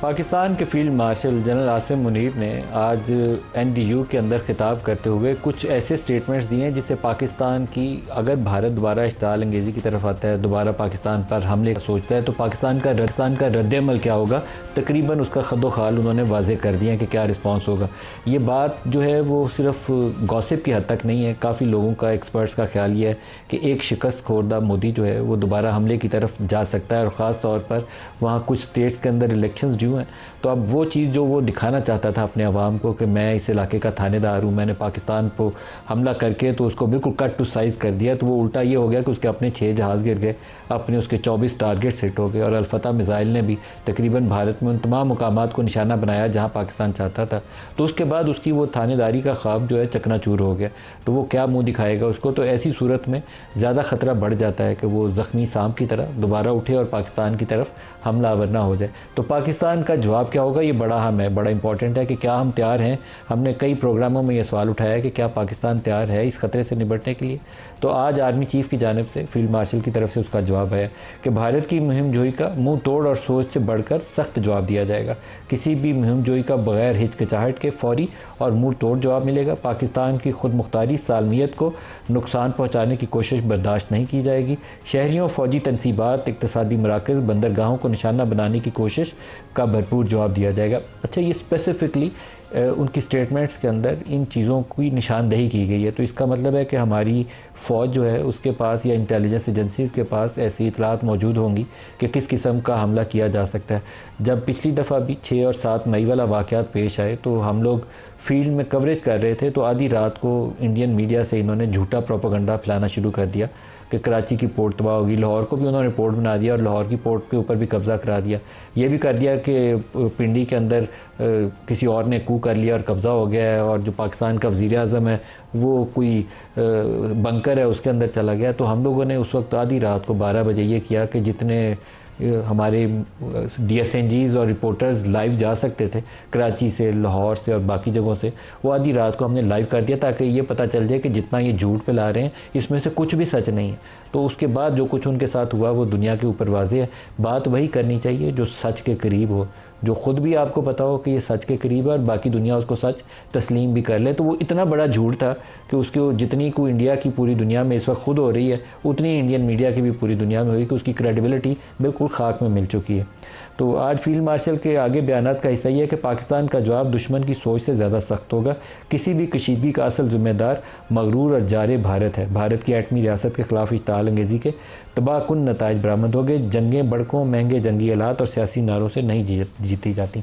पाकिस्तान के field marshal general Asim Munir ने आज एनडीयू के अंदर खिताब करते हुए कुछ ऐसे स्टेटमेंट्स दिए हैं जिससे पाकिस्तान की, अगर भारत दोबारा इश्ताल अंगेज़ी की तरफ आता है, दोबारा पाकिस्तान पर हमले का सोचता है, तो पाकिस्तान का रद्द-ए-अमल क्या होगा, तकरीबन उसका खदो-खाल उन्होंने वाज़े कर दिया कि क्या रिस्पॉन्स होगा। ये बात जो है वो सिर्फ गॉसिप की हद तक नहीं है, काफ़ी लोगों का, एक्सपर्ट्स का ख्याल ये है कि एक शिकस्त खोरदा मोदी जो है वो दोबारा हमले की तरफ जा सकता है, और ख़ास तौर पर वहाँ कुछ स्टेट्स के अंदर इलेक्शंस ड्यू हैं। तो अब वो चीज़ जो वो दिखाना चाहता था अपने अवाम को कि मैं इस इलाके का थानेदार हूँ, मैंने पाकिस्तान को हमला करके तो उसको बिल्कुल कट टू साइज़ कर दिया, तो वो उल्टा ये हो गया कि उसके अपने 6 जहाज़ गिर गए, अपने उसके 24 टारगेट हिट हो गए, और अल-फतह मिसाइल ने भी तकरीबन भारत में उन तमाम मुकामात को निशाना बनाया जहाँ पाकिस्तान चाहता था। तो उसके बाद उसकी वो थानेदारी का ख्वाब जो है चकनाचूर हो गया। तो वो क्या मुँह दिखाएगा उसको। तो ऐसी सूरत में ज़्यादा ख़तरा बढ़ जाता है कि वो ज़ख्मी सांप की तरह दोबारा उठे और पाकिस्तान की तरफ हमलावर ना हो जाए। तो पाकिस्तान का जवाब क्या होगा, ये बड़ा अहम है, बड़ा इंपॉर्टेंट है कि क्या हम तैयार हैं। हमने कई प्रोग्रामों में ये सवाल उठाया कि क्या पाकिस्तान तैयार है इस ख़तरे से निपटने के लिए। तो आज आर्मी चीफ़ की जानिब से, फील्ड मार्शल की तरफ से उसका जवाब है कि भारत की मुहिम जोई का मुंह तोड़ और सोच से बढ़कर सख्त जवाब दिया जाएगा। किसी भी मुहिम जोई का बगैर हिचकिचाहट के फौरी और मुंह तोड़ जवाब मिलेगा। पाकिस्तान की खुद मुख्तारी सालमियत को नुकसान पहुँचाने की कोशिश बर्दाश्त नहीं की जाएगी। शहरियों, फ़ौजी तनसीबात, इक़्तिसादी मराकज़, बंदरगाहों को निशाना बनाने की कोशिश का भरपूर जवाब दिया जाएगा। अच्छा, ये स्पेसिफ़िकली उनकी स्टेटमेंट्स के अंदर इन चीज़ों की निशानदेही की गई है। तो इसका मतलब है कि हमारी फ़ौज जो है उसके पास या इंटेलिजेंस एजेंसीज़ के पास ऐसी इतलात मौजूद होंगी कि किस किस्म का हमला किया जा सकता है। जब पिछली दफ़ा भी 6 और 7 मई वाला वाक़यात पेश आए तो हम लोग फील्ड में कवरेज कर रहे थे, तो आधी रात को इंडियन मीडिया से इन्होंने झूठा प्रोपेगेंडा फैलाना शुरू कर दिया कि कराची की पोर्ट तबाह होगी। लाहौर को भी उन्होंने पोर्ट बना दिया और लाहौर की पोर्ट के ऊपर भी कब्ज़ा करा दिया। ये भी कर दिया कि पिंडी के अंदर किसी और ने कू कर लिया और कब्ज़ा हो गया है, और जो पाकिस्तान का वज़ीर आज़म है वो कोई बंकर है उसके अंदर चला गया। तो हम लोगों ने उस वक्त आधी रात को 12 बजे ये किया कि जितने हमारे DSNGs और रिपोर्टर्स लाइव जा सकते थे कराची से, लाहौर से और बाकी जगहों से, वो आधी रात को हमने लाइव कर दिया ताकि ये पता चल जाए कि जितना ये झूठ फैला रहे हैं इसमें से कुछ भी सच नहीं है। तो उसके बाद जो कुछ उनके साथ हुआ वो दुनिया के ऊपर वाज़ेह है। बात वही करनी चाहिए जो सच के करीब हो, जो ख़ुद भी आपको पता हो कि ये सच के करीब है और बाकी दुनिया उसको सच तस्लीम भी कर ले। तो वो इतना बड़ा झूठ था कि उसके जितनी को इंडिया की पूरी दुनिया में इस वक्त खुद हो रही है, उतनी इंडियन मीडिया की भी पूरी दुनिया में हुई कि उसकी क्रेडिबिलिटी बिल्कुल खाक में मिल चुकी है। तो आज फील्ड मार्शल के आगे बयानात का हिस्सा ये है कि पाकिस्तान का जवाब दुश्मन की सोच से ज़्यादा सख्त होगा। किसी भी कशीदगी का असल ज़िम्मेदार मगरूर और जारे भारत है। भारत की एटमी रियासत के ख़िलाफ़ इश्ताल अंगेज़ी के तबाहकुन नताइज बरामद हो गए। जंगें बड़कों, महंगे जंगी आलात और सियासी नारों से नहीं जीती जाती।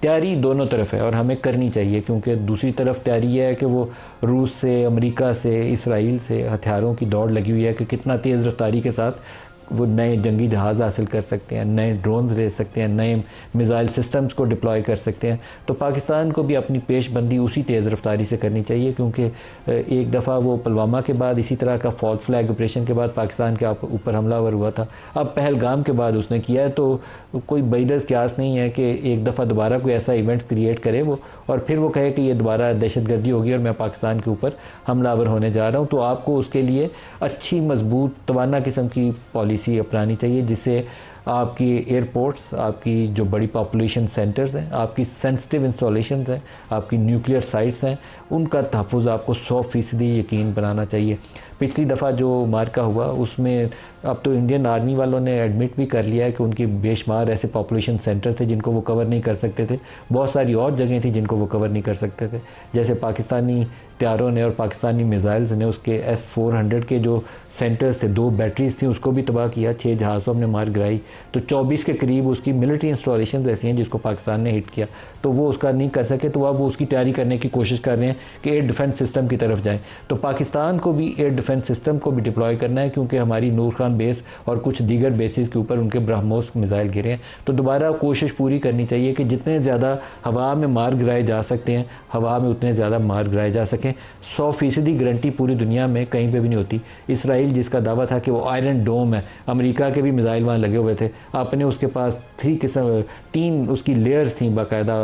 तैयारी दोनों तरफ है और हमें करनी चाहिए, क्योंकि दूसरी तरफ तैयारी यह है कि वो रूस से, अमेरिका से, इसराइल से हथियारों की दौड़ लगी हुई है कि कितना तेज़ रफ्तारी के साथ वो नए जंगी जहाज़ हासिल कर सकते हैं, नए ड्रोन्स ले सकते हैं, नए मिसाइल सिस्टम्स को डिप्लॉय कर सकते हैं। तो पाकिस्तान को भी अपनी पेशबंदी उसी तेज़ रफ्तारी से करनी चाहिए, क्योंकि एक दफ़ा वो पुलवामा के बाद इसी तरह का फॉल्स फ्लैग ऑपरेशन के बाद पाकिस्तान के ऊपर हमलावर हुआ था। अब पहलगाम के बाद उसने किया है। तो कोई बैदस क्यास नहीं है कि एक दफ़ा दोबारा कोई ऐसा इवेंट क्रिएट करे वो, और फिर वो कहे कि ये दोबारा दहशतगर्दी होगी और मैं पाकिस्तान के ऊपर हमलावर होने जा रहा हूँ। तो आपको उसके लिए अच्छी, मजबूत, तवाना किस्म की पॉलिसी अपनानी चाहिए, जिससे आपकी एयरपोर्ट्स, आपकी जो बड़ी पॉपुलेशन सेंटर्स हैं, आपकी सेंसिटिव इंस्टॉलेशंस हैं, आपकी न्यूक्लियर साइट्स हैं, उनका तहफ़्फ़ुज़ आपको 100% यकीन बनाना चाहिए। पिछली दफ़ा जो मार्का हुआ उसमें अब तो इंडियन आर्मी वालों ने एडमिट भी कर लिया है कि उनकी बेशुमार ऐसे पॉपुलेशन सेंटर थे जिनको वो कवर नहीं कर सकते थे। बहुत सारी और जगहें थी जिनको वो कवर नहीं कर सकते थे। जैसे पाकिस्तानी त्यारों ने और पाकिस्तानी मिसाइल्स ने उसके S-400 के जो सेंटर्स थे, 2 बैटरीज थी, उसको भी तबाह किया, 6 जहाज़ों ने मार गिराई। तो 24 के करीब उसकी मिलिट्री इंस्टॉलेशन ऐसी हैं जिसको पाकिस्तान ने हिट किया। तो वो उसका नहीं कर सके, तो अब वो उसकी तैयारी करने की कोशिश कर रहे हैं कि एयर डिफेंस सिस्टम की तरफ जाएँ। तो पाकिस्तान को भी एयर डिफेंस सिस्टम को भी डिप्लॉय करना है, क्योंकि हमारी नूर खान बेस और कुछ दीगर बेसिस के ऊपर उनके ब्रह्मोस मिसाइल गिरे हैं। तो दोबारा कोशिश पूरी करनी चाहिए कि जितने ज़्यादा हवा में मार गिराए जा सकते हैं, हवा में उतने ज़्यादा मार गिराए जा सकें। 100% गारंटी पूरी दुनिया में कहीं पे भी नहीं होती। इसराइल जिसका दावा था कि वो आयरन डोम है, अमेरिका के भी मिसाइल वहाँ लगे हुए थे, आपने उसके पास 3 उसकी लेयर्स थी बाकायदा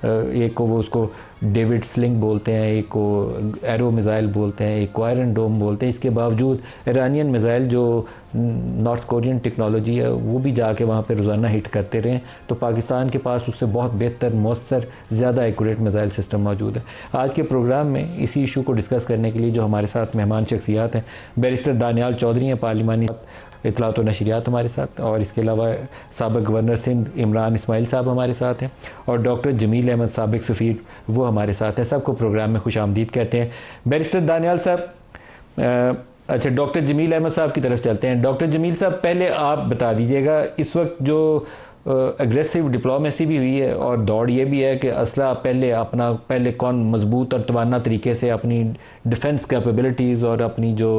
एक को वो उसको डेविड स्लिंग बोलते हैं, एक को एरो मिज़ाइल बोलते हैं, एक को आयरन डोम बोलते हैं। इसके बावजूद ईरानियन मिज़ाइल जो नॉर्थ कोरियन टेक्नोलॉजी है वो भी जाके वहाँ पे रोज़ाना हिट करते रहे, तो पाकिस्तान के पास उससे बहुत बेहतर, मौसर, ज़्यादा एक्यूरेट मिज़ाइल सिस्टम मौजूद है। आज के प्रोग्राम में इसी इशू को डिस्कस करने के लिए जो हमारे साथ मेहमान शख्सियात हैं, बैरिस्टर दानियाल चौधरी हैं, पार्लिमानी इत्तलात व नशरियात हमारे साथ, और इसके अलावा साबिक़ गवर्नर सिंध इमरान इस्माइल साहब हमारे साथ हैं, और डॉक्टर जमील अहमद साबिक़ सफ़ीर वो हमारे साथ हैं। सबको प्रोग्राम में खुश आमदीद कहते हैं। बैरिस्टर दानियाल साहब, अच्छा डॉक्टर जमील अहमद साहब की तरफ चलते हैं। डॉक्टर जमील साहब, पहले आप बता दीजिएगा, इस वक्त जो एग्रेसिव डिप्लोमेसी भी हुई है और दौड़ ये भी है कि असला पहले कौन मजबूत और तवाना तरीके से अपनी डिफेंस कैपेबिलिटीज़ और अपनी जो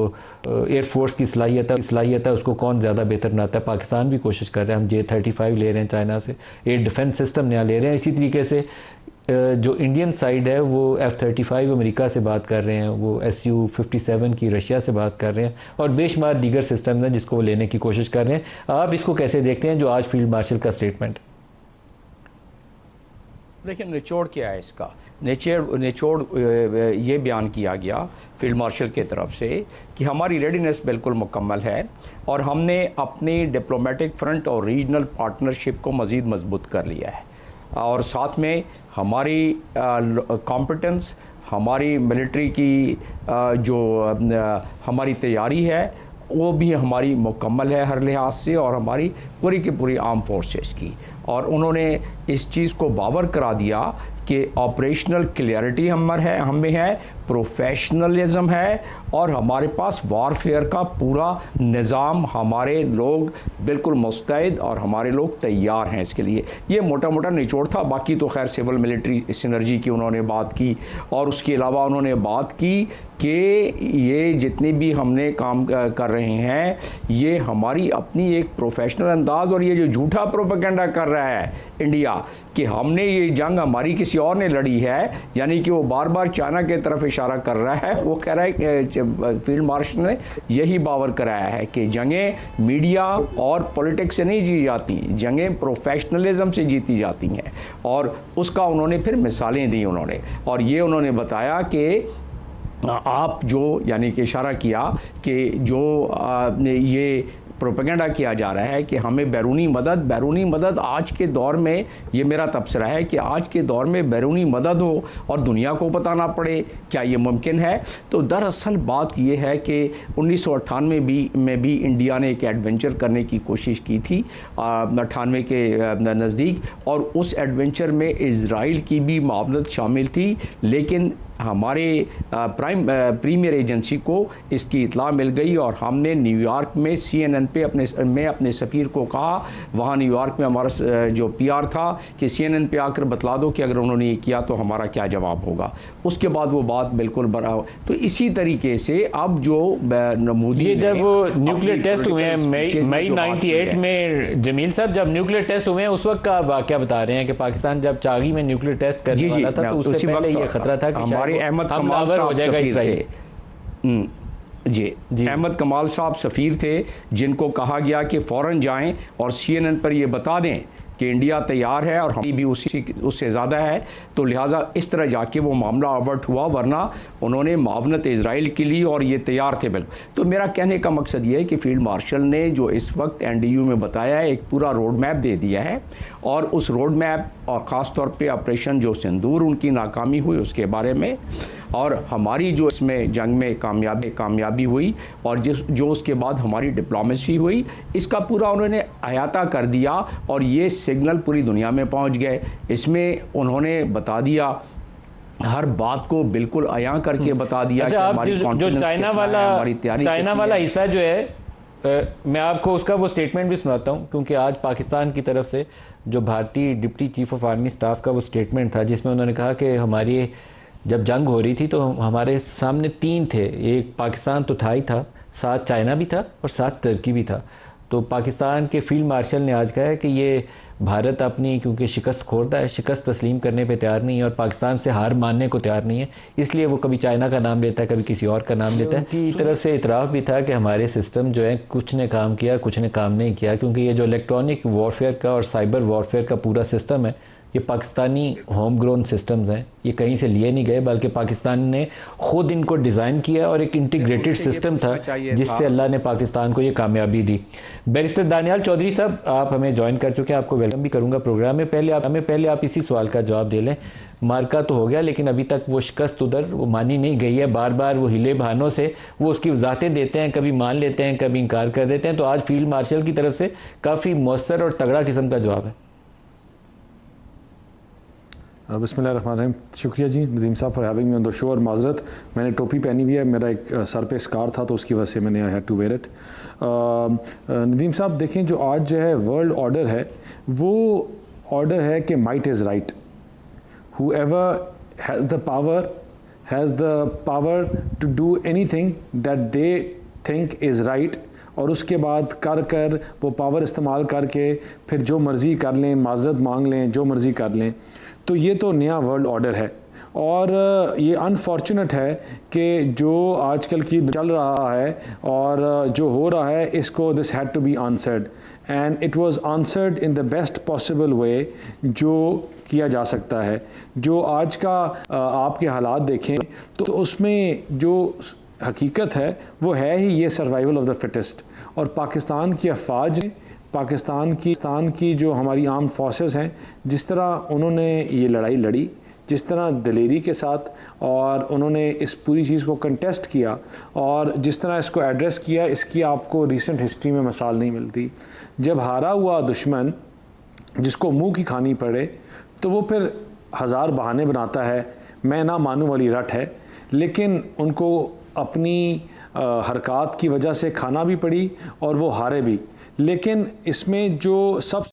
एयरफोर्स की सलाहियत है उसको कौन ज़्यादा बेहतर बनाता है। पाकिस्तान भी कोशिश कर रहे हैं, हम J-35 ले रहे हैं चाइना से, एयर डिफेंस सिस्टम नया ले रहे हैं। इसी तरीके से जो इंडियन साइड है वो F-35 अमेरिका से बात कर रहे हैं, वो Su-57 की रशिया से बात कर रहे हैं, और बेशुमार दीगर सिस्टम हैं जिसको वो लेने की कोशिश कर रहे हैं। आप इसको कैसे देखते हैं जो आज फील्ड मार्शल का स्टेटमेंट? देखिए, निचोड़ क्या है इसका? निचोड़ ये बयान किया गया फील्ड मार्शल की तरफ से कि हमारी रेडीनेस बिल्कुल मुकम्मल है और हमने अपनी डिप्लोमेटिक फ्रंट और रीजनल पार्टनरशिप को मज़ीद मजबूत कर लिया है, और साथ में हमारी कॉम्पिटेंस, हमारी मिलिट्री की जो हमारी तैयारी है वो भी हमारी मुकम्मल है हर लिहाज से, और हमारी पूरी की पूरी आर्म फोर्सेस की। और उन्होंने इस चीज़ को बावर करा दिया कि ऑपरेशनल क्लियरिटी हमें है, प्रोफेशनलिज्म है, और हमारे पास वारफेयर का पूरा निज़ाम, हमारे लोग बिल्कुल मुस्तैद और हमारे लोग तैयार हैं इसके लिए। ये मोटा मोटा निचोड़ था। बाकी तो खैर सिविल मिलिट्री सिनर्जी की उन्होंने बात की, और उसके अलावा उन्होंने बात की कि ये जितने भी हमने काम कर रहे हैं ये हमारी अपनी एक प्रोफेशनल अंदाज़, और ये जो झूठा प्रोपेगेंडा कर रहा है इंडिया कि हमने ये जंग हमारी किसी और ने लड़ी है, यानी कि वो बार बार चाइना की तरफ इशारा कर रहा है। वो कह रहा है कि फील्ड मार्शल ने यही बावर कराया है कि जंगें मीडिया और पॉलिटिक्स से नहीं जीती जाती, जंगें प्रोफेशनलिज्म से जीती जाती हैं। और उसका उन्होंने फिर मिसालें दी उन्होंने, और ये उन्होंने बताया कि आप जो यानी कि इशारा किया कि जो ये प्रोपेगेंडा किया जा रहा है कि हमें बैरूनी मदद आज के दौर में, ये मेरा तबसरा है कि आज के दौर में बैरूनी मदद हो और दुनिया को बताना पड़े, क्या ये मुमकिन है? तो दरअसल बात ये है कि 1998 में भी इंडिया ने एक एडवेंचर करने की कोशिश की थी 98 के नज़दीक, और उस एडवेंचर में इज़राइल की भी मावनत शामिल थी, लेकिन हमारे प्रीमियर एजेंसी को इसकी इतला मिल गई और हमने न्यूयॉर्क में CNN पे अपने सफ़ीर को कहा, वहाँ न्यूयॉर्क में हमारा जो PR था, कि CNN पे आकर बतला दो कि अगर उन्होंने ये किया तो हमारा क्या जवाब होगा। उसके बाद वो बात बिल्कुल बराबर। तो इसी तरीके से अब जो मोदी जब वो न्यूक्लियर टेस्ट हुए हैं मई 98 में, जमील साहब जब न्यूक्लियर टेस्ट हुए हैं उस वक्त का वाक़या बता रहे हैं कि पाकिस्तान जब चागी में न्यूक्लियर टेस्ट करने वाला था तो उससे पहले ये खतरा था कि हमारे अहमद कमाल साहब हो जाएगा इसराइल। जी अहमद कमाल साहब सफ़ीर थे, जिनको कहा गया कि फ़ौरन जाएं और CNN पर ये बता दें कि इंडिया तैयार है और हम भी उससे ज़्यादा है। तो लिहाजा इस तरह जाके वो मामला अवर्ट हुआ, वरना उन्होंने मावनत इज़राइल के लिए और ये तैयार थे बिल्कुल। तो मेरा कहने का मकसद ये है कि फील्ड मार्शल ने जो इस वक्त NDU में बताया है, एक पूरा रोड मैप दे दिया है, और उस रोड मैप और ख़ास तौर पे ऑपरेशन जो सिंदूर उनकी नाकामी हुई उसके बारे में, और हमारी जो इसमें जंग में कामयाबी हुई, और जो उसके बाद हमारी डिप्लोमेसी हुई, इसका पूरा उन्होंने अहाता कर दिया, और ये सिग्नल पूरी दुनिया में पहुंच गए। इसमें उन्होंने बता दिया, हर बात को बिल्कुल आया करके बता दिया। अच्छा, कि हमारी जो चाइना वाला हिस्सा जो है, मैं आपको उसका वो स्टेटमेंट भी सुनाता हूँ, क्योंकि आज पाकिस्तान की तरफ से जो भारतीय deputy chief of army staff का वो स्टेटमेंट था, जिसमें उन्होंने कहा कि हमारी जब जंग हो रही थी तो हमारे सामने 3 थे, एक पाकिस्तान तो था ही था, साथ चाइना भी था और साथ तुर्की भी था। तो पाकिस्तान के फील्ड मार्शल ने आज कहा है कि ये भारत अपनी क्योंकि शिकस्त खोरदा है, शिकस्त तस्लीम करने पे तैयार नहीं है और पाकिस्तान से हार मानने को तैयार नहीं है, इसलिए वो कभी चाइना का नाम लेता है, कभी किसी और का नाम लेता है। की तरफ से इतराफ़ भी था कि हमारे सिस्टम जो है कुछ ने काम किया, कुछ ने काम नहीं किया, क्योंकि ये जो इलेक्ट्रॉनिक वॉरफेयर का और साइबर वॉरफेयर का पूरा सिस्टम है ये पाकिस्तानी होम ग्रोन सिस्टम्स हैं, ये कहीं से लिए नहीं गए, बल्कि पाकिस्तान ने खुद इनको डिज़ाइन किया और एक इंटीग्रेटेड सिस्टम था जिससे अल्लाह ने पाकिस्तान को ये कामयाबी दी। बैरिस्टर दानियाल चौधरी साहब, आप हमें ज्वाइन कर चुके हैं, आपको वेलकम भी करूँगा प्रोग्राम में। पहले आप इसी सवाल का जवाब दे लें। मार्का तो हो गया, लेकिन अभी तक वो शिकस्त उधर वो मानी नहीं गई है। बार बार वो हिले बहानों से वो उसकी वजाहतें देते हैं, कभी मान लेते हैं, कभी इनकार कर देते हैं। तो आज फील्ड मार्शल की तरफ से काफ़ी मौसर और तगड़ा किस्म का जवाब है। बिस्मिल्लाहिर्रहमानिर्रहीम। शुक्रिया जी नदीम साहब for having me on the show. और माजरत, मैंने टोपी पहनी हुई है, मेरा एक सर पे स्कार था तो उसकी वजह से मैंने I had to wear it. Nadeem साहब देखें, जो आज जो है वर्ल्ड ऑर्डर है, वो ऑर्डर है कि might is right. Whoever has the power to do anything that they think is right, और उसके बाद कर वो पावर इस्तेमाल करके फिर जो मर्ज़ी कर लें, माज़रत मांग लें, जो मर्ज़ी कर लें। तो ये तो नया वर्ल्ड ऑर्डर है और ये अनफॉर्चुनेट है कि जो आजकल की चल रहा है और जो हो रहा है, इसको this had to be answered and it was answered in the best possible way जो किया जा सकता है। जो आज का आपके हालात देखें तो उसमें जो हकीकत है वो है ही ये सर्वाइवल ऑफ द फिटेस्ट। और पाकिस्तान की अफवाज ने, पाकिस्तान की जो हमारी आर्म्ड फोर्सेस हैं, जिस तरह उन्होंने ये लड़ाई लड़ी, जिस तरह दिलेरी के साथ, और उन्होंने इस पूरी चीज़ को कंटेस्ट किया और जिस तरह इसको एड्रेस किया, इसकी आपको रीसेंट हिस्ट्री में मिसाल नहीं मिलती। जब हारा हुआ दुश्मन जिसको मुंह की खानी पड़े तो वो फिर हज़ार बहाने बनाता है, मैं ना मानूं वाली रट है, लेकिन उनको अपनी हरकत की वजह से खाना भी पड़ी और वो हारे भी। लेकिन इसमें जो सब